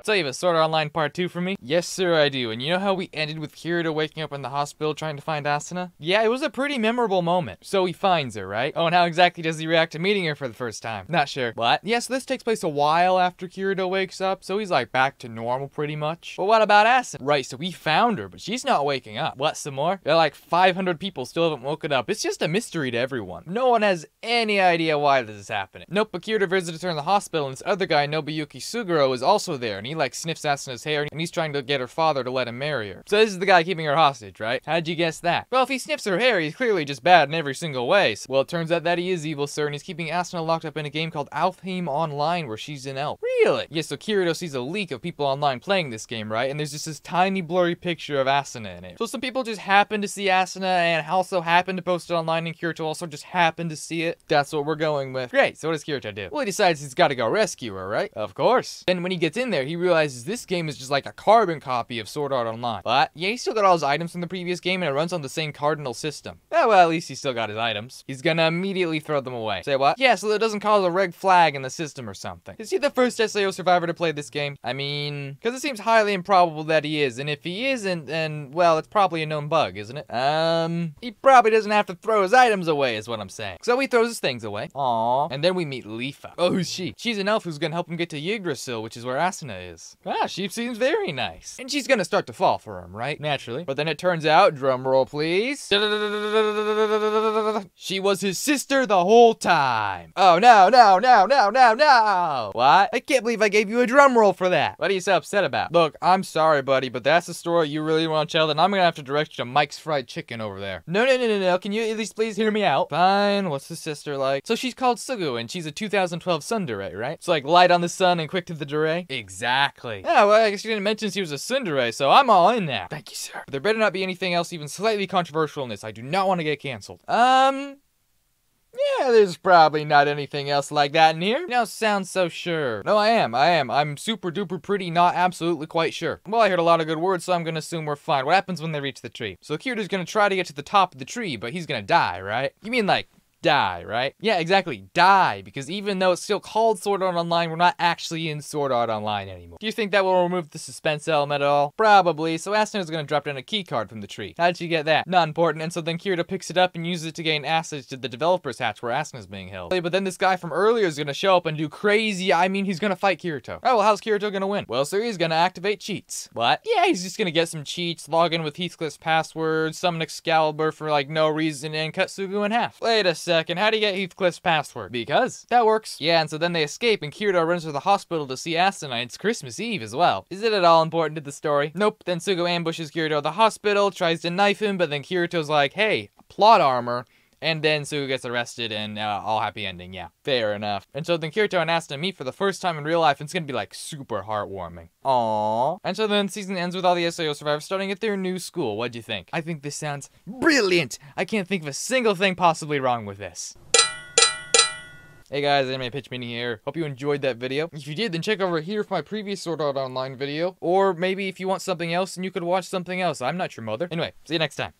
So you have a Sword Art Online Part 2 for me? Yes, sir, I do. And you know how we ended with Kirito waking up in the hospital trying to find Asuna? Yeah, it was a pretty memorable moment. So he finds her, right? Oh, and how exactly does he react to meeting her for the first time? Not sure. What? Yeah, so this takes place a while after Kirito wakes up, so he's like back to normal pretty much. But what about Asuna? Right, so we found her, but she's not waking up. What, some more? There are like 500 people still haven't woken up. It's just a mystery to everyone. No one has any idea why this is happening. Nope, but Kirito visits her in the hospital, and this other guy, Nobuyuki Suguro, is also there, and he like sniffs Asuna's hair, and he's trying to get her father to let him marry her. So this is the guy keeping her hostage, right? How'd you guess that? Well, if he sniffs her hair, he's clearly just bad in every single way. So, well, it turns out that he is evil, sir, and he's keeping Asuna locked up in a game called Alfheim Online, where she's an elf. Really? Yeah, so Kirito sees a leak of people online playing this game, right? And there's just this tiny blurry picture of Asuna in it. So some people just happen to see Asuna and also happen to post it online, and Kirito also just happened to see it. That's what we're going with. Great, so what does Kirito do? Well, he decides he's got to go rescue her, right? Of course. Then when he gets in there, he realizes this game is just like a carbon copy of Sword Art Online. But yeah, he still got all his items from the previous game, and it runs on the same cardinal system. Oh, well, at least he still got his items. He's gonna immediately throw them away. Say what? Yeah, so that doesn't cause a red flag in the system or something. Is he the first SAO survivor to play this game? I mean, because it seems highly improbable that he is, and if he isn't, then, well, it's probably a known bug, isn't it? He probably doesn't have to throw his items away, is what I'm saying. So he throws his things away. Aww. And then we meet Leafa. Oh, who's she? She's an elf who's gonna help him get to Yggdrasil, which is where Asuna is. Ah, she seems very nice. And she's gonna start to fall for him, right? Naturally. But then it turns out, drum roll please, she was his sister the whole time. Oh, no, no, no, no, no, no. What? I can't believe I gave you a drum roll for that. What are you so upset about? Look, I'm sorry, buddy, but that's the story you really want to tell, then I'm gonna have to direct you to Mike's Fried Chicken over there. No, no, no, no, no. Can you at least please hear me out? Fine. What's the sister like? So she's called SUGHA, and she's a 2012 tsundere, right? It's like light on the sun and quick to the dure? Exactly. Yeah, well, I guess you didn't mention she was a tsundere, so I'm all in now. Thank you, sir. But there better not be anything else even slightly controversial in this. I do not want to get canceled. Yeah, there's probably not anything else like that in here. You don't sound so sure. No, I am. I'm super duper pretty not absolutely quite sure. Well, I heard a lot of good words, so I'm gonna assume we're fine. What happens when they reach the tree? So Kirito's gonna try to get to the top of the tree, but he's gonna die, right? You mean like die, right? Yeah, exactly, die, because even though it's still called Sword Art Online, we're not actually in Sword Art Online anymore. Do you think that will remove the suspense element at all? Probably, so Asuna's gonna drop down a key card from the tree. How did you get that? Not important, and so then Kirito picks it up and uses it to gain access to the developer's hatch where Asuna's being held. But then this guy from earlier is gonna show up and do crazy, I mean, he's gonna fight Kirito. Oh, well, how's Kirito gonna win? Well, sir, he's gonna activate cheats. What? Yeah, he's just gonna get some cheats, log in with Heathcliff's password, summon Excalibur for like no reason, and cut Sugu in half. Wait a second, how do you get Heathcliff's password? Because that works. Yeah, and so then they escape and Kirito runs to the hospital to see Asuna, and it's Christmas Eve as well. Is it at all important to the story? Nope. Then Sugo ambushes Kirito at the hospital, tries to knife him, but then Kirito's like, hey, plot armor. And then Sugo gets arrested and all happy ending, yeah. Fair enough. And so then Kirito and Asuna meet for the first time in real life, and it's gonna be like super heartwarming. Aww. And so then season ends with all the SAO survivors starting at their new school. What'd you think? I think this sounds brilliant. I can't think of a single thing possibly wrong with this. Hey guys, Anime Pitch Mini here. Hope you enjoyed that video. If you did, then check over here for my previous Sword Art Online video. Or maybe if you want something else, then you could watch something else. I'm not your mother. Anyway, see you next time.